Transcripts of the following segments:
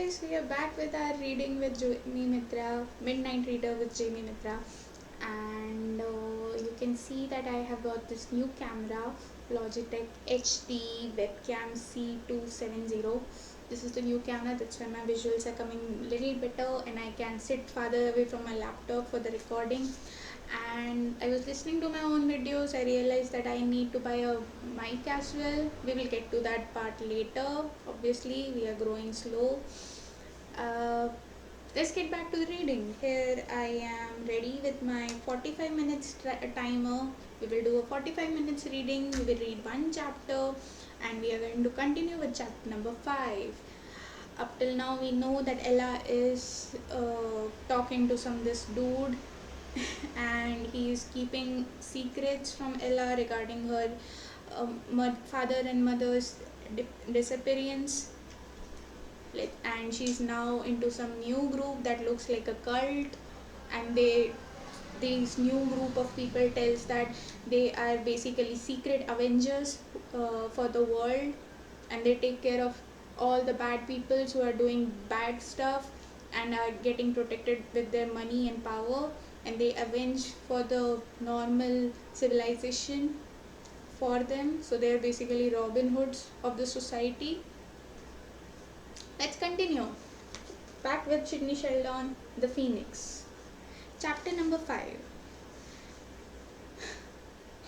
guys, we are back with our reading with Jamie Mitra, Midnight Reader with Jamie Mitra, and you can see that I have got this new camera, Logitech HD webcam C270. This is the new camera, that's why my visuals are coming a little better and I can sit farther away from my laptop for the recording. And I was listening to my own videos. I realized that I need to buy a mic as well. We will get to that part later. Obviously, we are growing slow. Uh, let's get back to the reading. Here I am ready with my 45 minutes timer. We will do a 45 minutes reading. We will read one chapter and we are going to continue with chapter number 5. Up till now, we know that Ella is talking to this dude and he is keeping secrets from Ella regarding her father and mother's disappearance. And she's now into some new group that looks like a cult, and this new group of people tells that they are basically secret avengers for the world, and they take care of all the bad people who are doing bad stuff and are getting protected with their money and power, and they avenge for the normal civilization for them. So they are basically Robin Hoods of the society. Let's continue. Back with Sidney Sheldon, the Phoenix. Chapter number 5.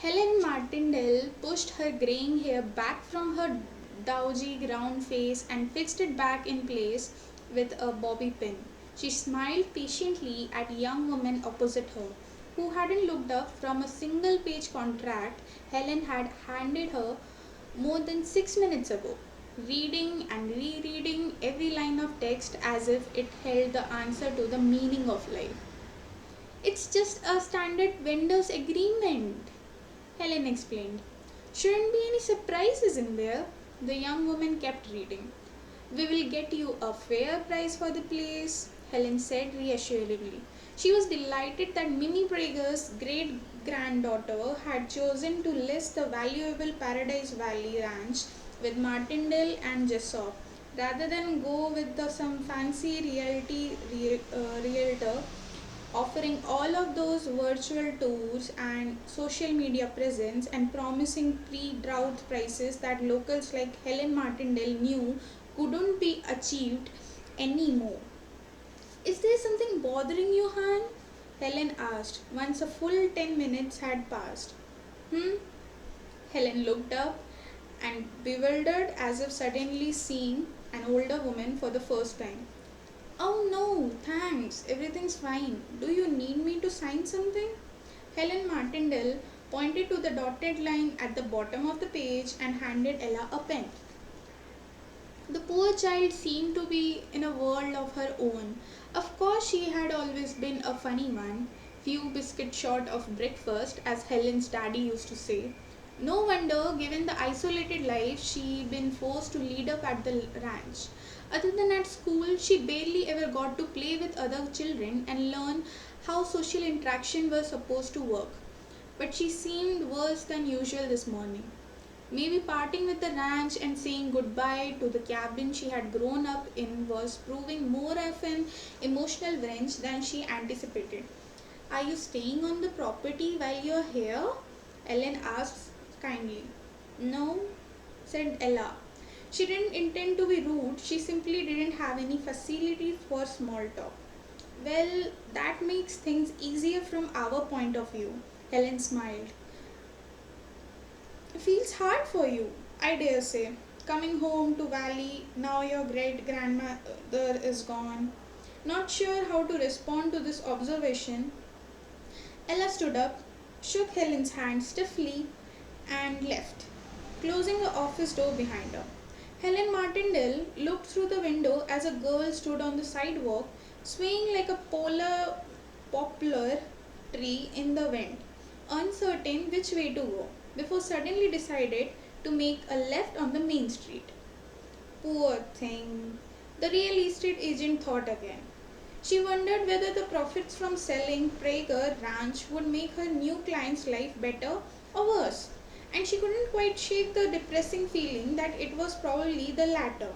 Helen Martindale pushed her graying hair back from her dowdy round face and fixed it back in place with a bobby pin. She smiled patiently at a young woman opposite her, who hadn't looked up from a single page contract Helen had handed her more than 6 minutes ago, reading and rereading every line of text as if it held the answer to the meaning of life. It's just a standard vendor's agreement, Helen explained. Shouldn't be any surprises in there. The young woman kept reading. We will get you a fair price for the place, Helen said reassuringly. She was delighted that Mimi Prager's great-granddaughter had chosen to list the valuable Paradise Valley ranch with Martindale and Jessop, rather than go with some fancy realtor offering all of those virtual tours and social media presence and promising pre-drought prices that locals like Helen Martindale knew couldn't be achieved anymore. Is there something bothering you, Han? Helen asked once a full 10 minutes had passed. Helen looked up and bewildered as if suddenly seeing an older woman for the first time. Oh no, thanks, everything's fine. Do you need me to sign something? Helen Martindale pointed to the dotted line at the bottom of the page and handed Ella a pen. The poor child seemed to be in a world of her own. Of course, she had always been a funny one, few biscuits short of breakfast, as Helen's daddy used to say. No wonder, given the isolated life she'd been forced to lead up at the ranch. Other than at school, she barely ever got to play with other children and learn how social interaction was supposed to work. But she seemed worse than usual this morning. Maybe parting with the ranch and saying goodbye to the cabin she had grown up in was proving more of an emotional wrench than she anticipated. Are you staying on the property while you're here? Ellen asked kindly. No, said Ella. She didn't intend to be rude, she simply didn't have any facility for small talk. Well, that makes things easier from our point of view, Helen smiled. It feels hard for you, I dare say. Coming home to Valley, now your great grandmother is gone. Not sure how to respond to this observation, Ella stood up, shook Helen's hand stiffly, and left, closing the office door behind her. Helen Martindale looked through the window as a girl stood on the sidewalk, swaying like a poplar tree in the wind, uncertain which way to go, before suddenly decided to make a left on the main street. Poor thing, the real estate agent thought again. She wondered whether the profits from selling Prager Ranch would make her new client's life better or worse, and she couldn't quite shake the depressing feeling that it was probably the latter.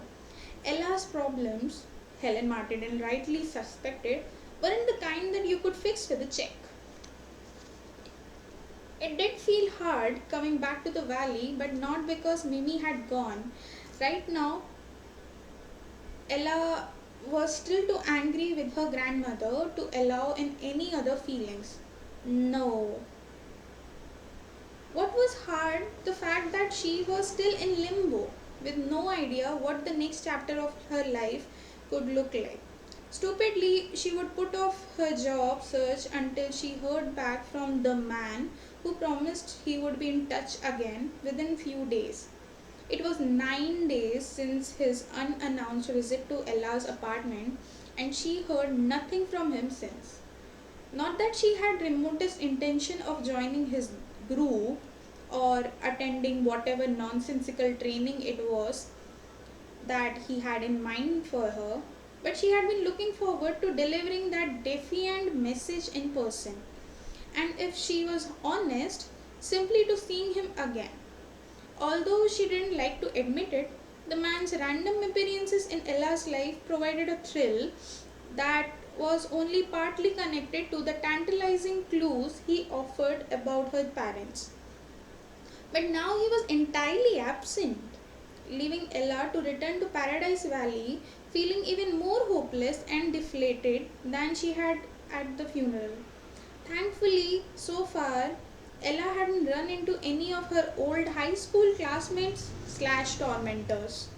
Ella's problems Helen Martin rightly suspected, weren't the kind that you could fix with a check. It did feel hard coming back to the valley, but not because Mimi had gone. Right now, Ella was still too angry with her grandmother to allow in any other feelings. No. What was hard, the fact that she was still in limbo, with no idea what the next chapter of her life could look like. Stupidly, she would put off her job search until she heard back from the man who promised he would be in touch again within few days. It was 9 days since his unannounced visit to Ella's apartment, and she heard nothing from him since. Not that she had remotest intention of joining his group or attending whatever nonsensical training it was that he had in mind for her, but she had been looking forward to delivering that defiant message in person. And if she was honest, simply to seeing him again. Although she didn't like to admit it, the man's random appearances in Ella's life provided a thrill that was only partly connected to the tantalizing clues he offered about her parents. But now he was entirely absent, leaving Ella to return to Paradise Valley feeling even more hopeless and deflated than she had at the funeral. Thankfully, so far, Ella hadn't run into any of her old high school classmates slash tormentors.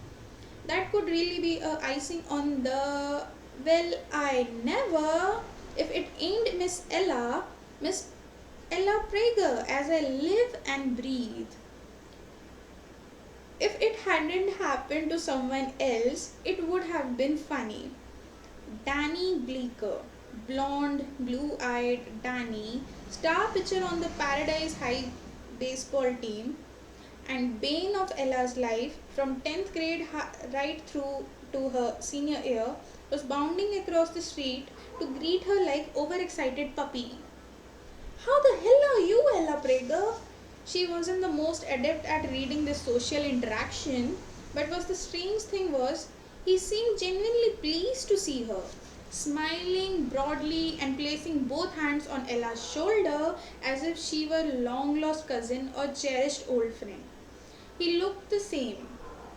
That could really be a icing on the well, I never. If it ain't Miss Ella Prager, as I live and breathe. If it hadn't happened to someone else, it would have been funny. Danny Bleeker, blonde, blue-eyed Danny, star pitcher on the Paradise High baseball team, and bane of Ella's life from 10th grade right through to her senior year, was bounding across the street to greet her like overexcited puppy. How the hell are you, Ella Prager? She wasn't the most adept at reading this social interaction, but was the strange thing was, he seemed genuinely pleased to see her, smiling broadly and placing both hands on Ella's shoulder as if she were a long-lost cousin or cherished old friend. He looked the same,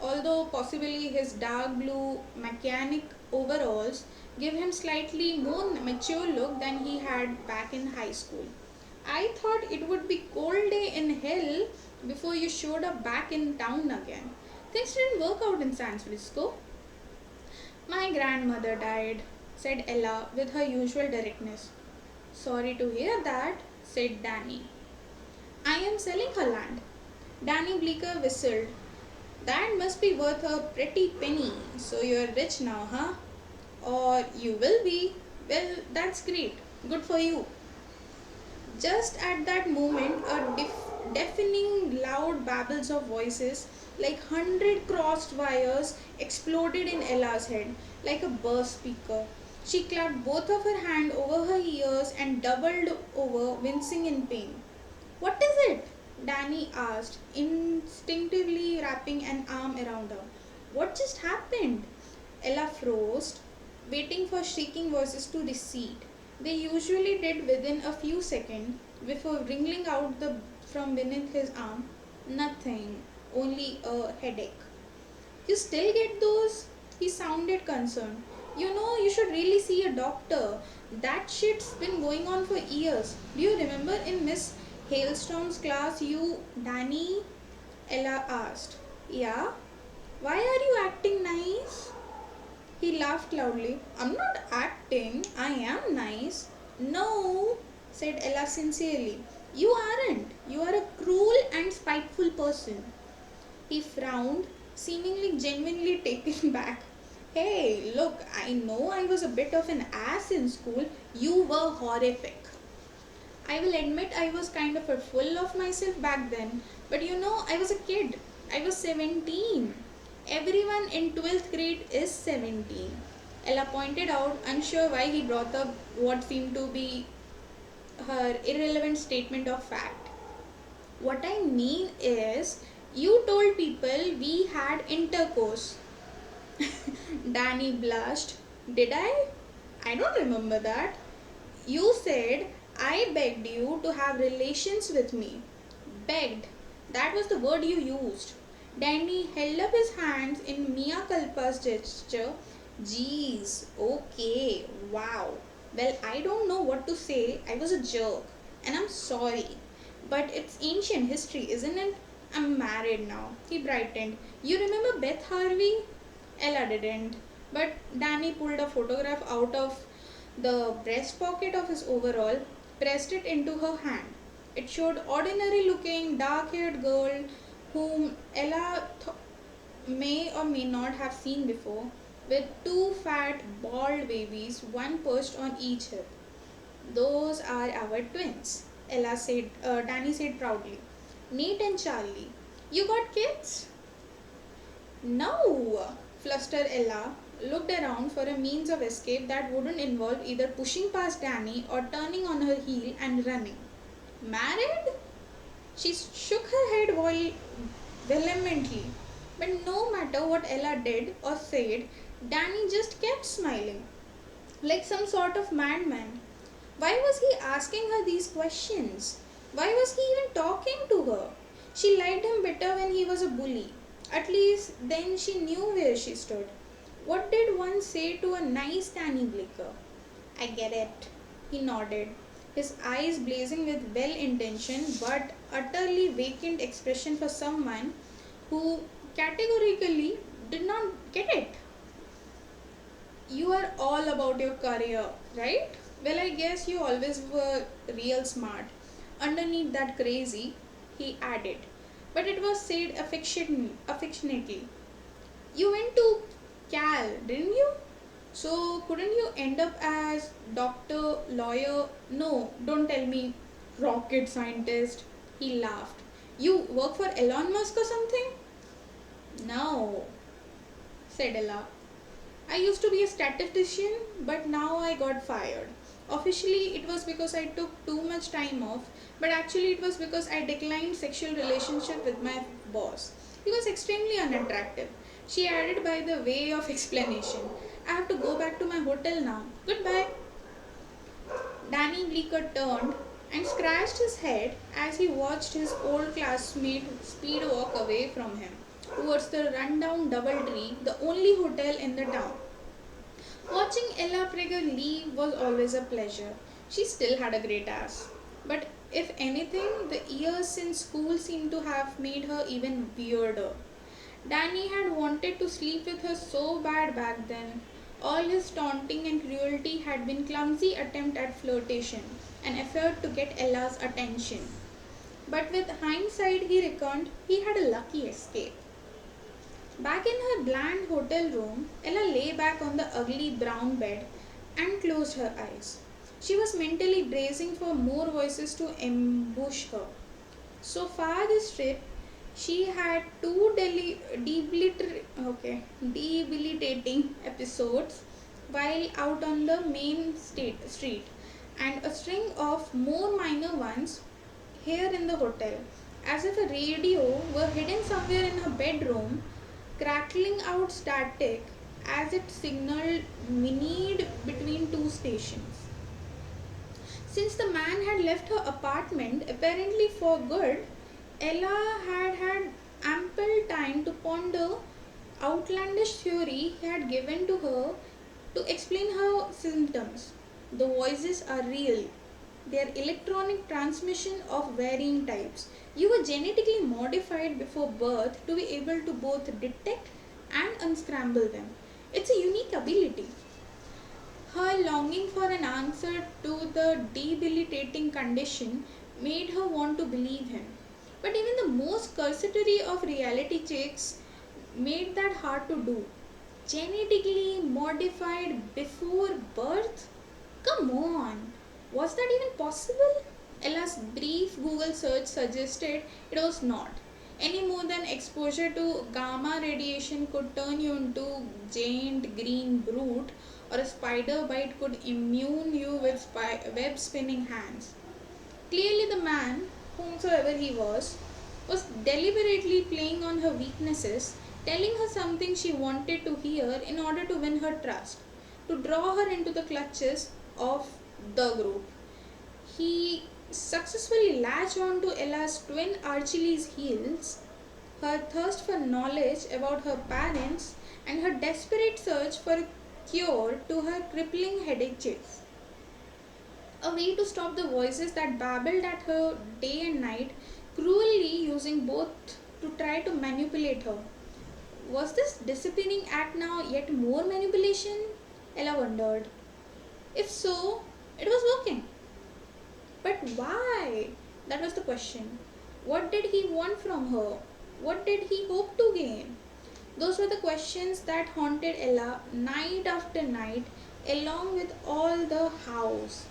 although possibly his dark blue mechanic overalls gave him slightly more mature look than he had back in high school. I thought it would be cold day in hell before you showed up back in town again. Things didn't work out in San Francisco. My grandmother died, said Ella with her usual directness. Sorry to hear that, said Danny. I am selling her land. Danny Bleeker whistled. That must be worth a pretty penny. So you're rich now, huh? Or you will be. Well, that's great. Good for you. Just at that moment, a deafening loud babbles of voices, like 100 crossed wires, exploded in Ella's head, like a burst speaker. She clapped both of her hands over her ears and doubled over, wincing in pain. What is it? Danny asked, instinctively wrapping an arm around her. What just happened? Ella froze, waiting for shrieking voices to recede. They usually did within a few seconds before wriggling out from beneath his arm. Nothing, only a headache. You still get those? He sounded concerned. You know, you should really see a doctor. That shit's been going on for years. Do you remember in Miss Hailstorm's class Danny? Ella asked. Yeah? Why are you acting nice? He laughed loudly. I'm not acting. I am nice. No, said Ella sincerely. You aren't. You are a cruel and spiteful person. He frowned, seemingly genuinely taken back. Hey, look, I know I was a bit of an ass in school. You were horrific. I will admit I was kind of full of myself back then. But you know, I was a kid. I was 17. Everyone in 12th grade is 17. Ella pointed out, unsure why he brought up what seemed to be her irrelevant statement of fact. What I mean is, you told people we had intercourse. Danny blushed. Did I? I don't remember that. You said I begged you to have relations with me. Begged. That was the word you used. Danny held up his hands in Mia Culpa's gesture. Jeez, okay, wow. Well, I don't know what to say. I was a jerk. And I'm sorry. But it's ancient history, isn't it? I'm married now. He brightened. You remember Beth Harvey? Ella didn't. But Danny pulled a photograph out of the breast pocket of his overall, pressed it into her hand. It showed ordinary looking, dark haired girl whom Ella may or may not have seen before, with two fat, bald babies, one perched on each hip. Those are our twins, Danny said proudly. Nate and Charlie. You got kids? No, flustered Ella, looked around for a means of escape that wouldn't involve either pushing past Danny or turning on her heel and running. Married? She shook her head vehemently. But no matter what Ella did or said, Danny just kept smiling, like some sort of madman. Why was he asking her these questions? Why was he even talking to her? She liked him better when he was a bully. At least then she knew where she stood. What did one say to a nice Danny Blicker? I get it. He nodded, his eyes blazing with well intention but utterly vacant expression for someone who categorically did not get it. You are all about your career, right? Well, I guess you always were real smart. Underneath that crazy, he added. But it was said affectionately. You went to Cal, didn't you? So couldn't you end up as doctor, lawyer? No, don't tell me rocket scientist. He laughed. You work for Elon Musk or something? No, said Ella. I used to be a statistician, but now I got fired. Officially, it was because I took too much time off, but actually, it was because I declined sexual relationship with my boss. He was extremely unattractive. She added by the way of explanation. I have to go back to my hotel now. Goodbye. Danny Bleecker turned and scratched his head as he watched his old classmate speed walk away from him towards the rundown Doubletree, the only hotel in the town. Watching Ella Prager leave was always a pleasure. She still had a great ass. But if anything, the years since school seemed to have made her even weirder. Danny had wanted to sleep with her so bad back then. All his taunting and cruelty had been clumsy attempt at flirtation, an effort to get Ella's attention. But with hindsight, he reckoned he had a lucky escape. Back in her bland hotel room, Ella lay back on the ugly brown bed and closed her eyes. She was mentally bracing for more voices to ambush her. So far this trip, she had two debilitating episodes while out on the main street and a string of more minor ones here in the hotel, as if a radio were hidden somewhere in her bedroom, crackling out static as it signaled whinnied between two stations. Since the man had left her apartment, apparently for good, Ella had had ample time to ponder outlandish theory he had given to her to explain her symptoms. The voices are real. They are electronic transmission of varying types. You were genetically modified before birth to be able to both detect and unscramble them. It's a unique ability. Her longing for an answer to the debilitating condition made her want to believe him. But even the most cursory of reality checks made that hard to do. Genetically modified before birth? Come on! Was that even possible? Ella's brief Google search suggested it was not. Any more than exposure to gamma radiation could turn you into giant green brute, or a spider bite could immune you with web spinning hands. Clearly, the man, whomsoever he was deliberately playing on her weaknesses, telling her something she wanted to hear in order to win her trust. to draw her into the clutches of the group. He successfully latched onto Ella's twin Archie's heels, her thirst for knowledge about her parents, and her desperate search for a cure to her crippling headaches. A way to stop the voices that babbled at her day and night, cruelly using both to try to manipulate her. Was this disciplining act now yet more manipulation? Ella wondered. If so, it was working. But why? That was the question. What did he want from her? What did he hope to gain? Those were the questions that haunted Ella night after night, along with all the hows.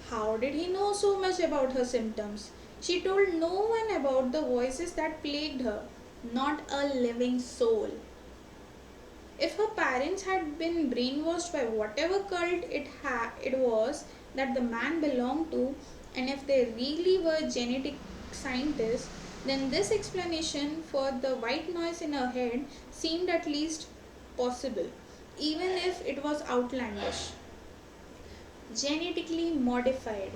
How did he know so much about her symptoms? She told no one about the voices that plagued her, not a living soul. If her parents had been brainwashed by whatever cult it was that the man belonged to, and if they really were genetic scientists, then this explanation for the white noise in her head seemed at least possible, even if it was outlandish. Genetically modified.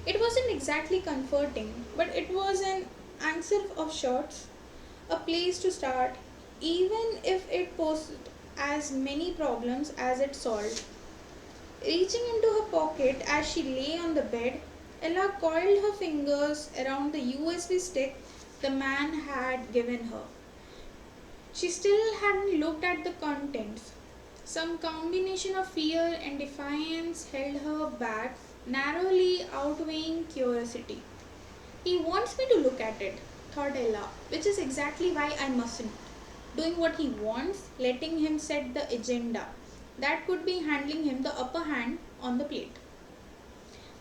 It wasn't exactly comforting, but it was an answer of sorts, a place to start, even if it posed as many problems as it solved. Reaching into her pocket as she lay on the bed, Ella coiled her fingers around the USB stick the man had given her. She still hadn't looked at the contents. Some combination of fear and defiance held her back, narrowly outweighing curiosity. He wants me to look at it, thought Ella, which is exactly why I mustn't. Doing what he wants, letting him set the agenda. That could be handing him the upper hand on the plate.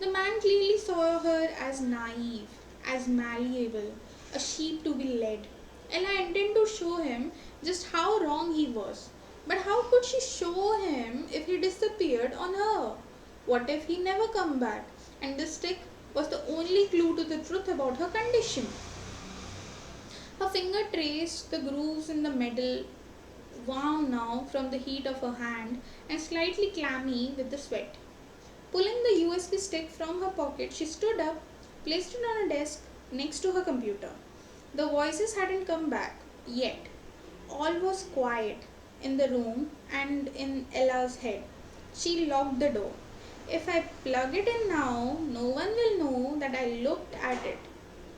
The man clearly saw her as naive, as malleable, a sheep to be led. Ella intended to show him just how wrong he was. But how could she show him if he disappeared on her? What if he never come back? And the stick was the only clue to the truth about her condition. Her finger traced the grooves in the metal, warm now from the heat of her hand and slightly clammy with the sweat. Pulling the USB stick from her pocket, she stood up, placed it on a desk next to her computer. The voices hadn't come back yet. All was quiet in the room and in Ella's head. She locked the door. If I plug it in now, no one will know that I looked at it.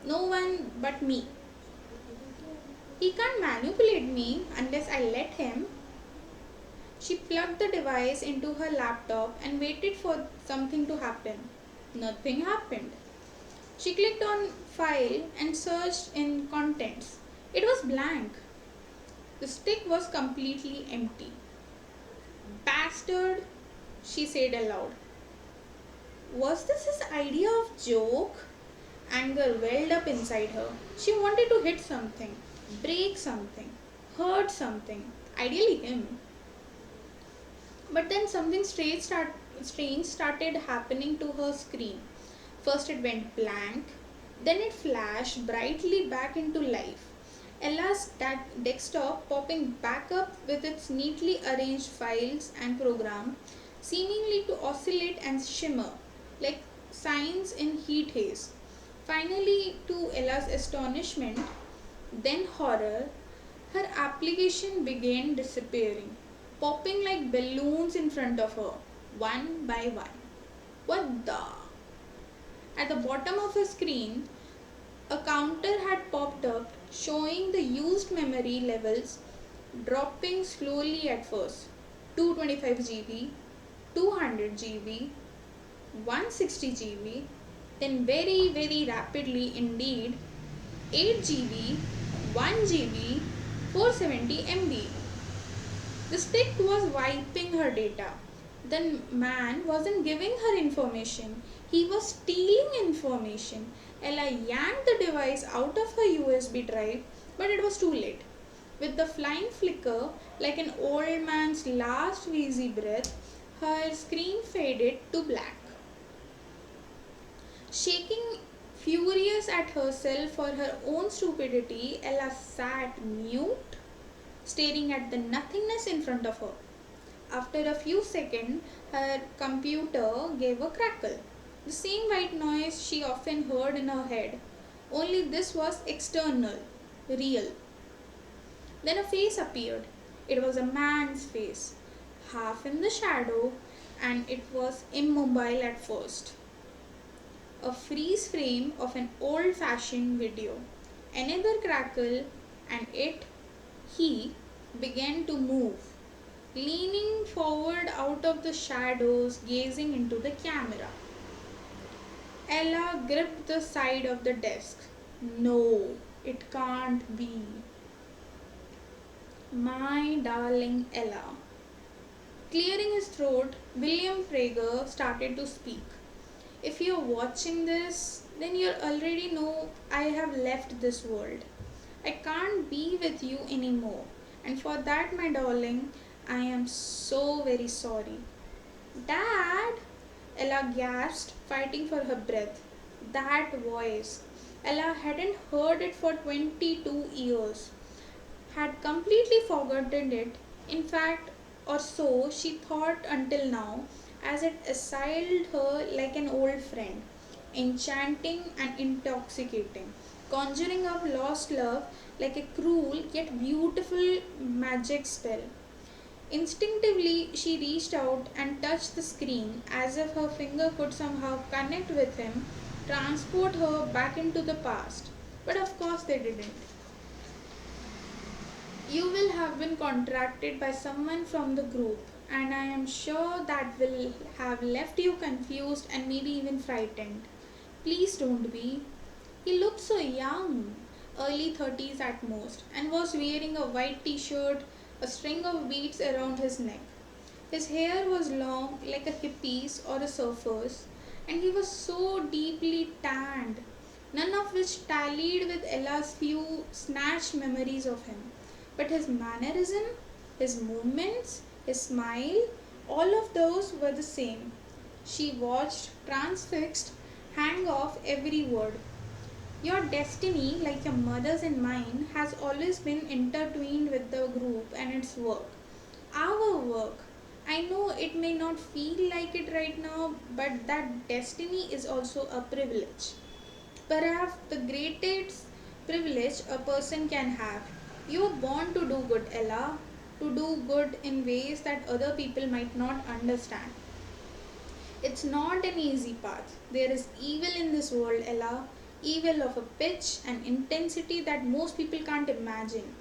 No one but me. He can't manipulate me unless I let him. She plugged the device into her laptop and waited for something to happen. Nothing happened. She clicked on File and searched in Contents. It was blank. The stick was completely empty. Bastard, she said aloud. Was this his idea of joke? Anger welled up inside her. She wanted to hit something, break something, hurt something, ideally him. But then something strange started happening to her screen. First it went blank, then it flashed brightly back into life. Ella's desktop popping back up with its neatly arranged files and program, seemingly to oscillate and shimmer like signs in heat haze. Finally, to Ella's astonishment, then horror, her application began disappearing, popping like balloons in front of her, one by one. What the? At the bottom of her screen, a counter had popped up showing the used memory levels dropping slowly at first. 225 GB, 200 GB, 160 GB, then very rapidly indeed 8 GB, 1 GB, 470 MB. The stick was wiping her data. The man wasn't giving her information, he was stealing information. Ella yanked the device out of her USB drive, but it was too late. With the flying flicker, like an old man's last wheezy breath, her screen faded to black. Shaking furious at herself for her own stupidity, Ella sat mute, staring at the nothingness in front of her. After a few seconds, her computer gave a crackle. The same white noise she often heard in her head, only this was external, real. Then a face appeared. It was a man's face, half in the shadow, and it was immobile at first. A freeze frame of an old fashioned video. Another crackle, and he, began to move, leaning forward out of the shadows, gazing into the camera. Ella gripped the side of the desk. No, it can't be. My darling Ella. Clearing his throat, William Prager started to speak. If you're watching this, then you already know I have left this world. I can't be with you anymore. And for that, my darling, I am so very sorry. Dad! Ella gasped, fighting for her breath. That voice. Ella hadn't heard it for 22 years. Had completely forgotten it, in fact, or so she thought until now, as it assailed her like an old friend, enchanting and intoxicating, conjuring up lost love like a cruel yet beautiful magic spell. Instinctively, she reached out and touched the screen as if her finger could somehow connect with him, transport her back into the past. But of course, they didn't. You will have been contracted by someone from the group, and I am sure that will have left you confused and maybe even frightened. Please don't be. He looked so young, early 30s at most, and was wearing a white t shirt, a string of beads around his neck. His hair was long, like a hippie's or a surfer's, and he was so deeply tanned, none of which tallied with Ella's few snatched memories of him. But his mannerism, his movements, his smile, all of those were the same. She watched, transfixed, hang off every word. Your destiny, like your mother's and mine, has always been intertwined with the group and its work. Our work. I know it may not feel like it right now, but that destiny is also a privilege. Perhaps the greatest privilege a person can have. You are born to do good, Ella, to do good in ways that other people might not understand. It's not an easy path. There is evil in this world, Ella, evil of a pitch and intensity that most people can't imagine.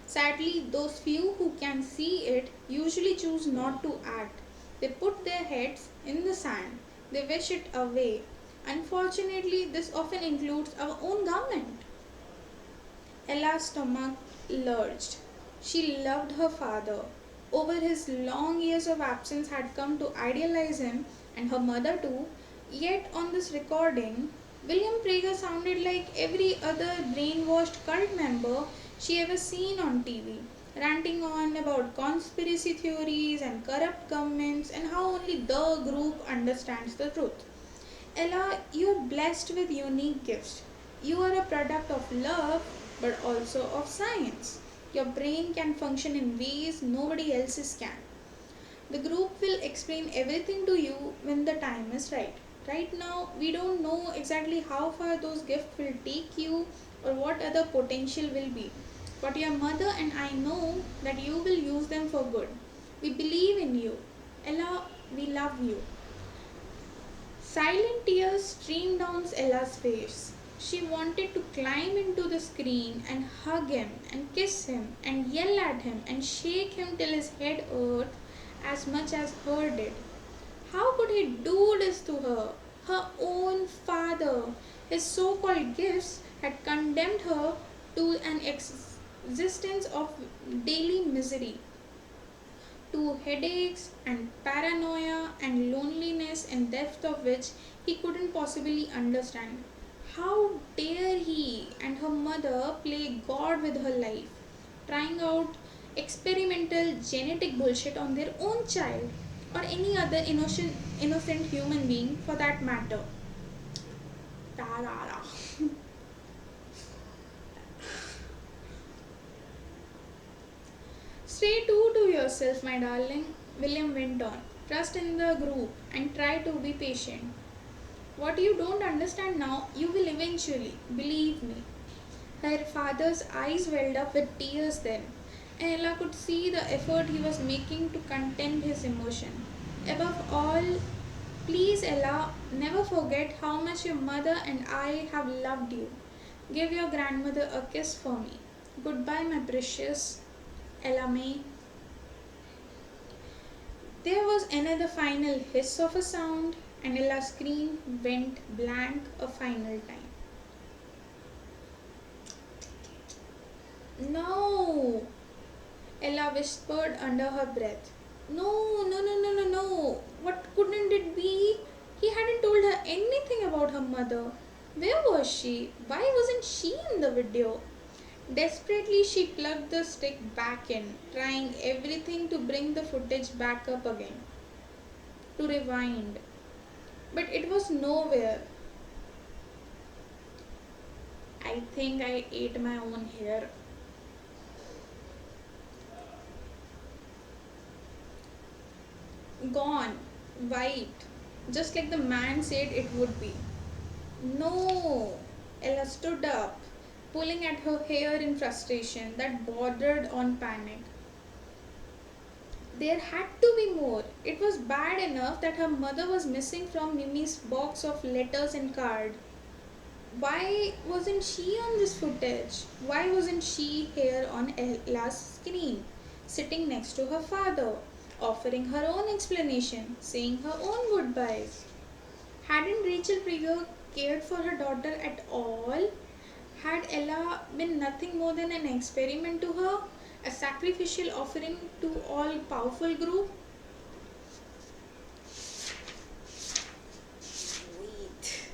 Sadly, those few who can see it usually choose not to act. They put their heads in the sand. They wish it away. Unfortunately, this often includes our own government. Ella's stomach lurched. She loved her father. Over his long years of absence had come to idealize him and her mother too. Yet on this recording, William Prager sounded like every other brainwashed cult member she ever seen on TV, ranting on about conspiracy theories and corrupt governments and how only the group understands the truth. Ella, you are blessed with unique gifts. You are a product of love but also of science. Your brain can function in ways nobody else's can. The group will explain everything to you when the time is right. Right now, we don't know exactly how far those gifts will take you or what other potential will be. But your mother and I know that you will use them for good. We believe in you. Ella, we love you. Silent tears streamed down Ella's face. She wanted to climb into the screen and hug him and kiss him and yell at him and shake him till his head hurt as much as her did. How could he do this to her? Her own father. His so called gifts had condemned her to an existence of daily misery, to headaches and paranoia and loneliness and depth of which he couldn't possibly understand. How dare he and her mother play God with her life, trying out experimental genetic bullshit on their own child or any other innocent human being for that matter. Ta-da-da. Stay true to yourself, my darling, William went on. Trust in the group and try to be patient. What you don't understand now, you will eventually, believe me. Her father's eyes welled up with tears then, and Ella could see the effort he was making to contain his emotion. Above all, please, Ella, never forget how much your mother and I have loved you. Give your grandmother a kiss for me. Goodbye, my precious Ella May. There was another final hiss of a sound, and Ella's screen went blank a final time. No! Ella whispered under her breath. No, no, no, no, no, no. What couldn't it be? He hadn't told her anything about her mother. Where was she? Why wasn't she in the video? Desperately, she plugged the stick back in, trying everything to bring the footage back up again, to rewind. But it was nowhere. I think I ate my own hair. Gone, white, just like the man said it would be. No! Ella stood up, pulling at her hair in frustration that bordered on panic. There had to be more. It was bad enough that her mother was missing from Mimi's box of letters and cards. Why wasn't she on this footage? Why wasn't she here on Ella's screen, sitting next to her father, offering her own explanation, saying her own goodbyes? Hadn't Rachel Krieger cared for her daughter at all? Had Ella been nothing more than an experiment to her, a sacrificial offering to all-powerful group? Wait.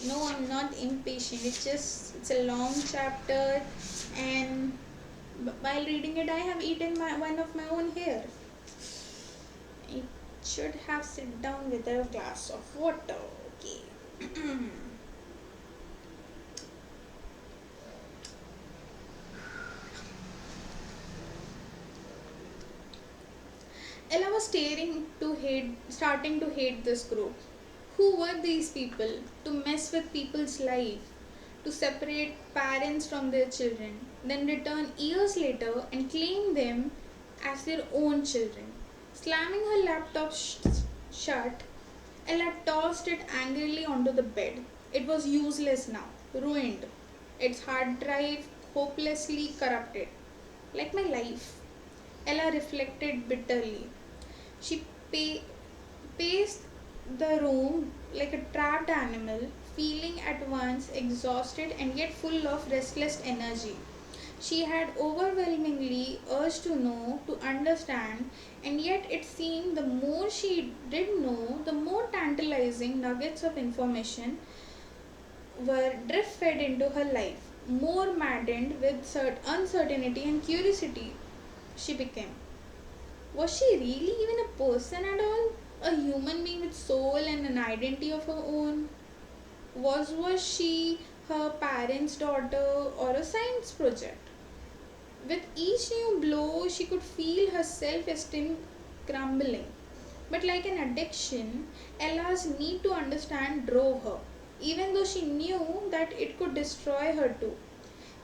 No, I'm not impatient. It's a long chapter, and while reading it, I have eaten one of my own hair. I should have sit down with a glass of water. Okay. Ella was starting to hate this group. Who were these people to mess with people's life, to separate parents from their children, then return years later and claim them as their own children? Slamming her laptop shut, Ella tossed it angrily onto the bed. It was useless now, ruined. Its hard drive hopelessly corrupted. Like my life, Ella reflected bitterly. She paced the room like a trapped animal, feeling at once exhausted and yet full of restless energy. She had overwhelmingly urge to know, to understand, and yet it seemed the more she did know, the more tantalizing nuggets of information were drift fed into her life. More maddened with uncertainty and curiosity she became. Was she really even a person at all? A human being with soul and an identity of her own? Was she her parents' daughter or a science project? With each new blow, she could feel her self-esteem crumbling. But like an addiction, Ella's need to understand drove her, even though she knew that it could destroy her too.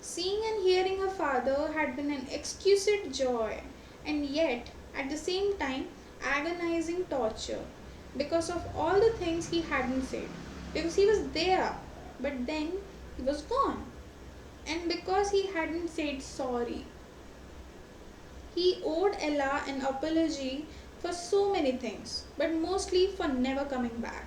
Seeing and hearing her father had been an exquisite joy, and yet, at the same time, agonizing torture because of all the things he hadn't said. Because he was there, but then he was gone. And because he hadn't said sorry. He owed Ella an apology for so many things, but mostly for never coming back.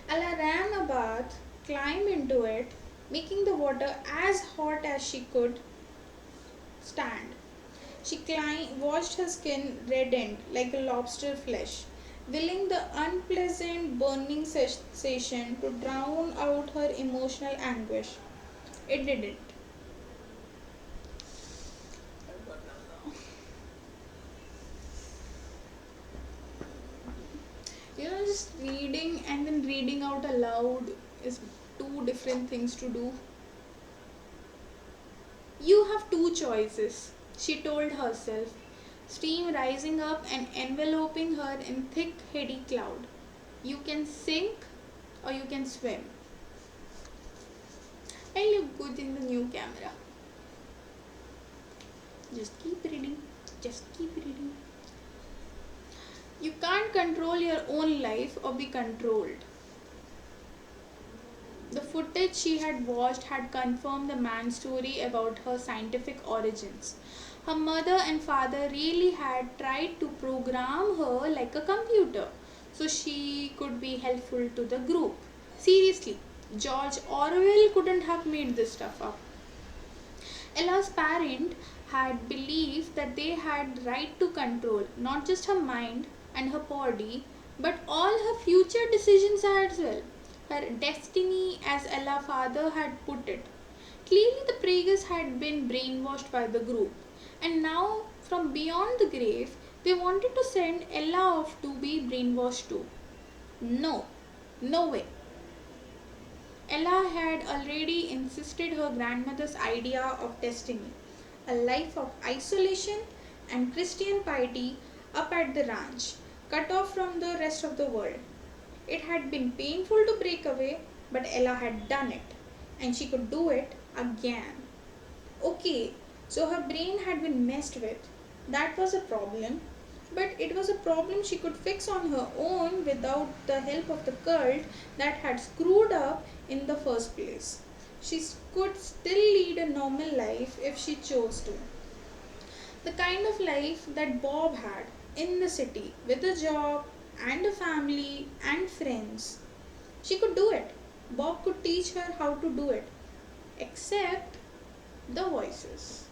Ella ran a bath, climbed into it, making the water as hot as she could stand. She washed her skin reddened like a lobster flesh, willing the unpleasant burning sensation to drown out her emotional anguish. It didn't. Just reading and then reading out aloud is two different things to do. You have two choices. she told herself, steam rising up and enveloping her in thick, heady cloud. You can sink or you can swim. I look good in the new camera. Just keep reading. Just keep reading. You can't control your own life or be controlled. The footage she had watched had confirmed the man's story about her scientific origins. Her mother and father really had tried to program her like a computer so she could be helpful to the group. Seriously, George Orwell couldn't have made this stuff up. Ella's parent had believed that they had right to control not just her mind and her body but all her future decisions as well. Her destiny, as Ella's father had put it. Clearly the Pragas had been brainwashed by the group, and now from beyond the grave they wanted to send Ella off to be brainwashed too. No, no way. Ella had already insisted her grandmother's idea of destiny, a life of isolation and Christian piety up at the ranch, cut off from the rest of the world. It had been painful to break away, but Ella had done it, and she could do it again. Okay, so her brain had been messed with. That was a problem, but it was a problem she could fix on her own without the help of the cult that had screwed up in the first place. She could still lead a normal life if she chose to. The kind of life that Bob had in the city with a job and a family and friends. She could do it. Bob could teach her how to do it. Except the voices.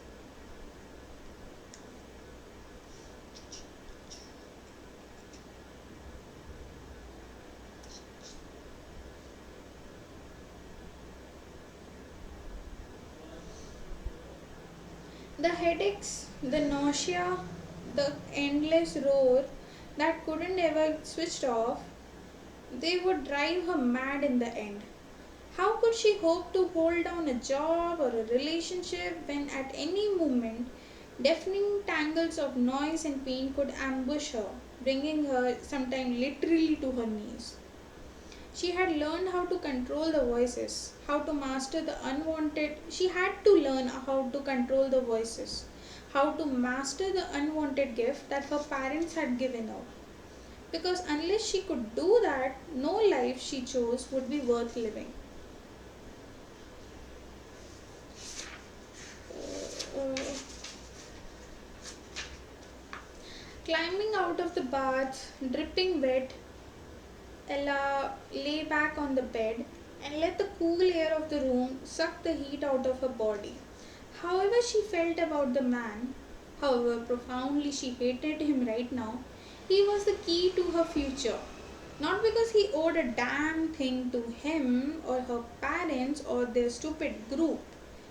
The headaches, the nausea, the endless roar that couldn't ever switch off, they would drive her mad in the end. How could she hope to hold down a job or a relationship when at any moment deafening tangles of noise and pain could ambush her, bringing her sometimes literally to her knees? She had learned how to control the voices, how to master the unwanted. She had to learn how to control the voices, how to master the unwanted gift that her parents had given her. Because unless she could do that, no life she chose would be worth living. Climbing out of the bath, dripping wet, Ella lay back on the bed and let the cool air of the room suck the heat out of her body. However she felt about the man, however profoundly she hated him right now, he was the key to her future. Not because he owed a damn thing to him or her parents or their stupid group,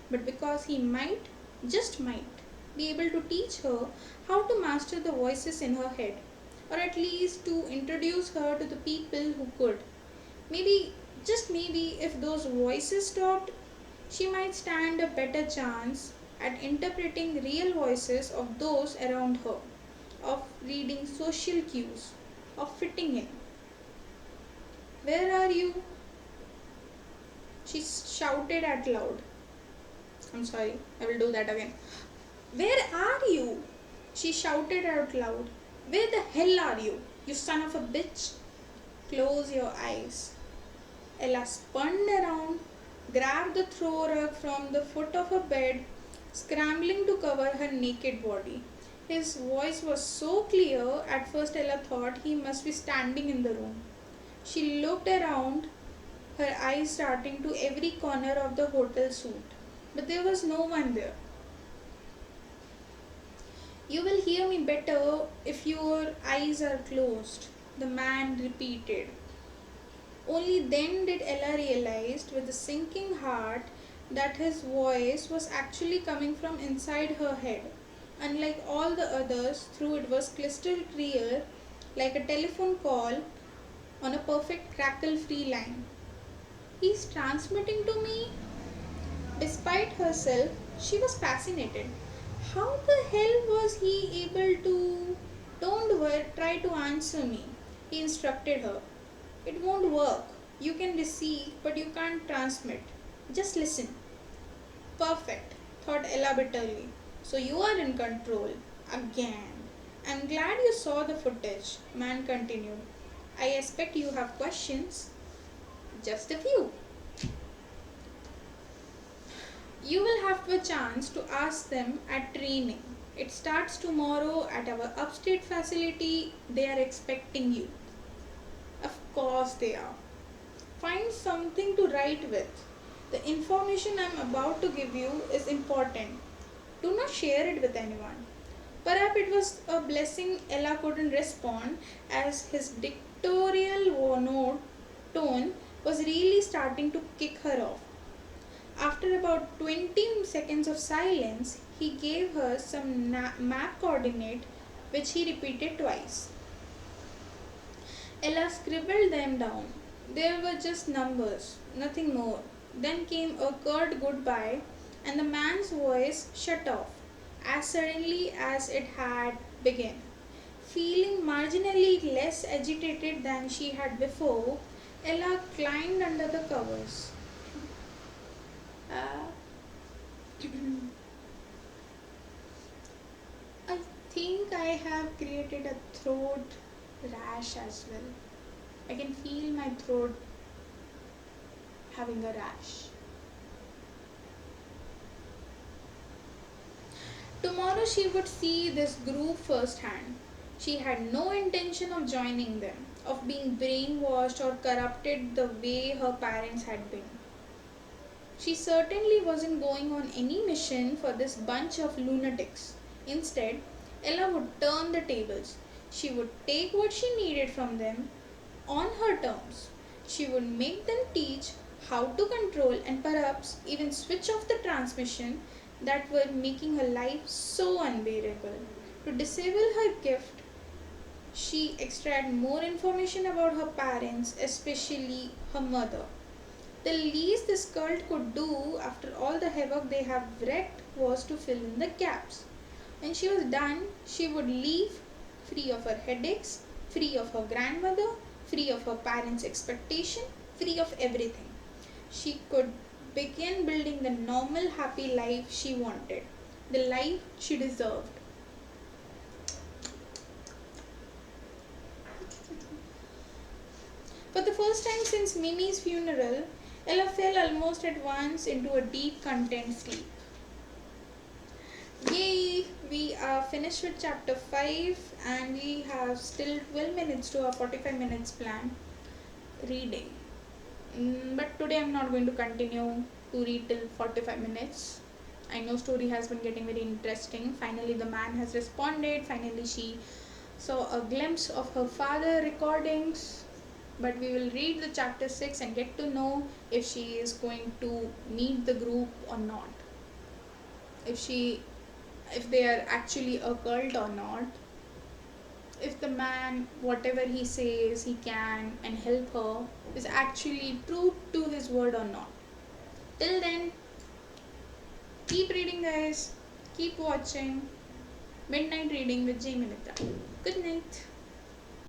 but because he might, just might, be able to teach her how to master the voices in her head, or at least to introduce her to the people who could. Maybe, just maybe, if those voices stopped, she might stand a better chance at interpreting real voices of those around her, of reading social cues, of fitting in. Where are you? She shouted out loud. I'm sorry, I will do that again. Where are you? She shouted out loud. Where the hell are you, you son of a bitch? Close your eyes. Ella spun around, grabbed the throw rug from the foot of her bed, scrambling to cover her naked body. His voice was so clear, at first Ella thought he must be standing in the room. She looked around, her eyes starting to every corner of the hotel suite, but there was no one there. You will hear me better if your eyes are closed, the man repeated. Only then did Ella realize with a sinking heart that his voice was actually coming from inside her head. Unlike all the others, through it was crystal clear, like a telephone call on a perfect crackle-free line. He's transmitting to me? Despite herself, she was fascinated. How the hell was he able to? Don't worry, try to answer me, he instructed her. It won't work. You can receive, but you can't transmit. Just listen. Perfect, thought Ella bitterly. So you are in control. Again. I'm glad you saw the footage, man continued. I expect you have questions. Just a few. You will have a chance to ask them at training. It starts tomorrow at our upstate facility. They are expecting you. Of course they are. Find something to write with. The information I am about to give you is important. Do not share it with anyone. Perhaps it was a blessing Ella couldn't respond, as his dictatorial note tone was really starting to kick her off. After about 20 seconds of silence, he gave her some map coordinate which he repeated twice. Ella scribbled them down. They were just numbers, nothing more. Then came a curt goodbye, and the man's voice shut off as suddenly as it had begun. Feeling marginally less agitated than she had before, Ella climbed under the covers. Uh, I think I have created a throat rash as well. I can feel my throat having a rash. Tomorrow she would see this group firsthand. She had no intention of joining them, of being brainwashed or corrupted the way her parents had been. She certainly wasn't going on any mission for this bunch of lunatics. Instead, Ella would turn the tables. She would take what she needed from them on her terms. She would make them teach how to control and perhaps even switch off the transmission that were making her life so unbearable. To disable her gift, she extracted more information about her parents, especially her mother. The least this cult could do after all the havoc they have wreaked was to fill in the gaps. When she was done, she would leave free of her headaches, free of her grandmother, free of her parents' expectation, free of everything. She could begin building the normal, happy life she wanted, the life she deserved. For the first time since Mimi's funeral, Ella fell almost at once into a deep, content sleep. Yay! We are finished with chapter 5 and we have still 12 minutes to our 45 minutes plan reading. But today I'm not going to continue to read till 45 minutes. I know story has been getting very interesting. Finally the man has responded. Finally she saw a glimpse of her father recordings. But we will read the chapter 6 and get to know if she is going to meet the group or not. If they are actually a cult or not. If the man, whatever he says he can and help her, is actually true to his word or not. Till then, keep reading guys. Keep watching Midnight Reading with Jamie Mitra. Good night.